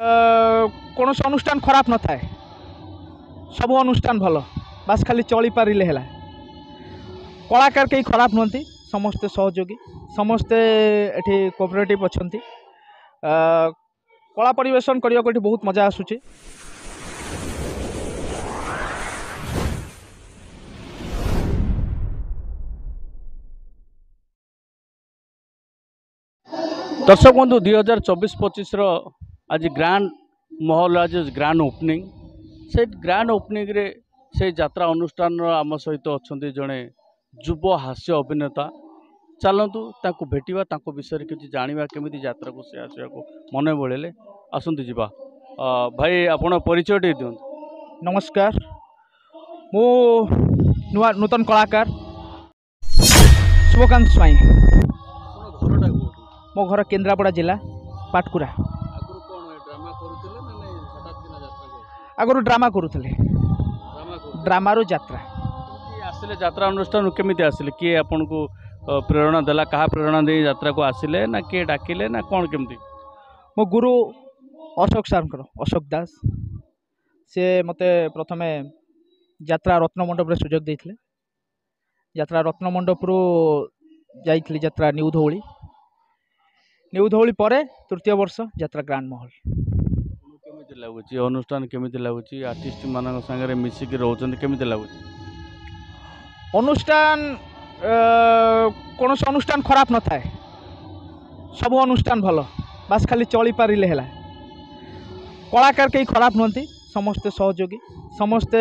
कौन अनुष्ठान खराब न थाए सब अनुष्ठान भल बास खाली चली पारे है कलाकार कहीं खराब नुहति समस्ते सहयोगी समस्ते एठी कोऑपरेटिव अच्छी कला परिवेशन करने को बहुत मजा आसूची। दर्शक बंधु 2024-25 आज ग्रांड महल आज ग्रांड ओपनिंग से ग्रांड ओपनिंग रे से यात्रा अनुष्ठान आम सहित अच्छा जड़े युव हास्य अभिनेता चलतु ताकू भेटिबा ताको विषय किसी जानिबा केमिति यात्रा को से आसवा को मन बड़े आसतु जीवा। भाई आपण परिचय दे दियन। नमस्कार मु नूतन कलाकार शुभकांत स्वाई मो घर केन्द्रापड़ा जिला पाटकुरा। आगुरी ड्रामा करुले ड्रामारू यात्रा आसिले यात्रा अनुष्ठान केमिति आसिले किए आपन को प्रेरणा देला कहा प्रेरणा दे यात्रा को आसिले ना किए डाकिले ना कौन केमिति? मो गुरु अशोक सार अशोक दास से मते प्रथमे यात्रा रत्नमंडप सुजोग देथिले यात्रा रत्नमंडप रु जाइथिली यात्रा न्यू धौली पर तृतीय वर्ष यात्रा ग्रांड महल। केमिति लागुची अनुष्ठान केमिति लागुची आर्टिस्ट मानक संगे मिसिक रहउछन केमिति लागुची? अनुष्ठान कौन अनुष्ठान खराब न थाए सब अनुष्ठान भल बास खाली चली पारे है कलाकार कहीं खराब नुहति समस्ते सहयोगी समस्ते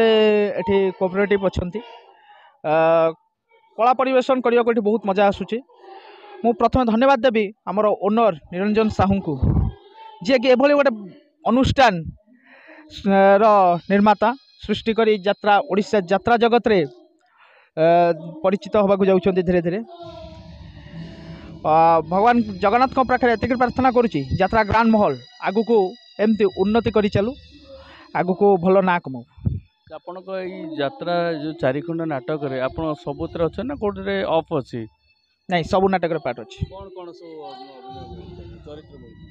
एठी कोऑपरेटिव अच्छी कला परिवेशन करने को बहुत मजा आसूची। मु प्रथम धन्यवाद देवी आमर ओनर निरंजन साहू को जी कि एभली गोटे अनुष्ठान निर्माता सृष्टि करी यात्रा ओडिशा यात्रा जगत रे परिचित होगा जाउछन्ति धीरे धीरे। भगवान जगन्नाथ को पाखे एतिक प्रार्थना करुच्ची यात्रा ग्रांड महल आगु को एमती उन्नति करी चलू आगु को भल ना कमाऊ। आपण को यात्रा जो चारिखंड नाटक रे आपण सबुतरे अच्छे ना कोटे ऑफ अच्छी? नहीं सबू नाटक पार्ट अच्छी।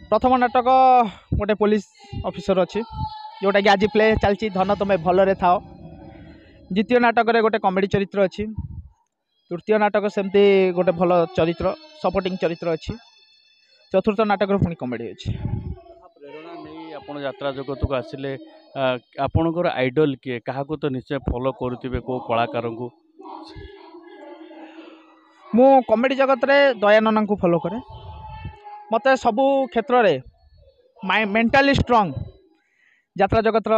प्रथम नाटक गोटे पुलिस ऑफिसर अच्छी जोटा कि आज प्ले चलती धन तुम भलरे थाओ। द्वितीय नाटक रे गोटे कॉमेडी चरित्र अच्छी। तृतीय नाटक सेमती गोटे भल चरित्र सपोर्टिंग चरित्र अच्छी। चतुर्थ नाटक पुणी कॉमेडी अच्छी। प्रेरणा नहीं आपण यात्रा जगत को आसिले आपणकर आइडल किए क्या तो निश्चय फॉलो करुवे को कलाकार को? मु कॉमेडी जगत रे दयानंद को फॉलो करे मते सबू क्षेत्र रे मेंटली स्ट्रांग यात्रा जगत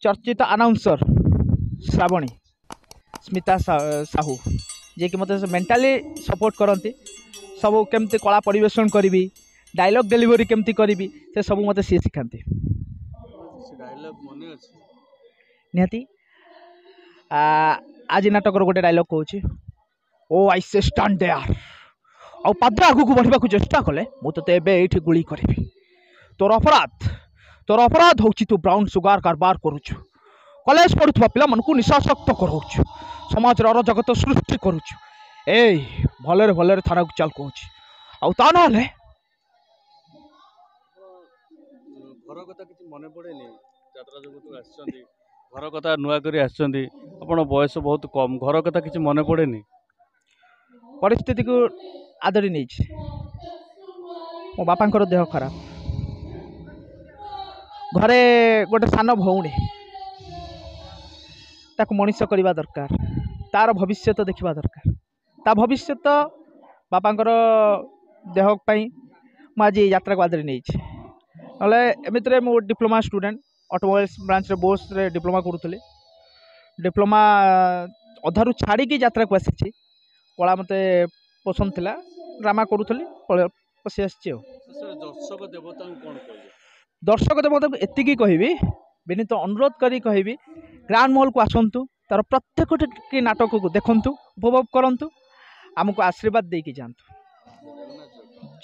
चर्चित अनाउंसर श्रावणी स्मिता साहू जे कि मते मेंटली सपोर्ट करती सब केमती कला परिवेशन करी डायलॉग डिलीवरी केमती करी से सब मते सी सिखाती। निहाती आज नाटक गोटे डायलॉग कहूँ ओ आई से स्टैंड देयर आउ पाद आगू को बढ़ा चेष्टा कले मुझे ये गुली करी तोर अपराध हूँ तू ब्राउन सुगार कारबार करुचु कॉलेज पढ़ुवा पिला मन को निशाशक्त कराऊछु समाज अराजकत सृष्टि करुचु ए भलरे भलरे थाना को चल कहूँ आउ ता ना घर कथा किसी मन पड़े यात्रा जगत आसछन्ती घर कथा नुआ करी आसछन्ती आपण बयस बहुत कम घर कथा किसी मन पड़े परिस्थिति को आदरी नहीं मो बापा देह खराब घरे गोटे सान भौणी ताको मनीष करवा दरकार तार भविष्य देखा दरकार ता भविष्य बापा देह आज यात्रा को आदरी नहीं ना एमती मो डिप्लोमा स्टूडेंट ऑटोमोबाइल्स ब्रांच रे बोस रे डिप्लोमा करूली डिप्लोमा अधारू छाड़ी यात्रा को आसी कला मते पसंद थिला ड्रामा करूली पशि आसी। दर्शक देवता को एतिकी कहबी विनीत अनुरोध करी कहबी ग्रांड महल को आसतु तार प्रत्येक नाटक को देखंतु उपभोग करंतु आमको आशीर्वाद देकी जांतु।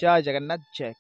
जय जगन्नाथ जय।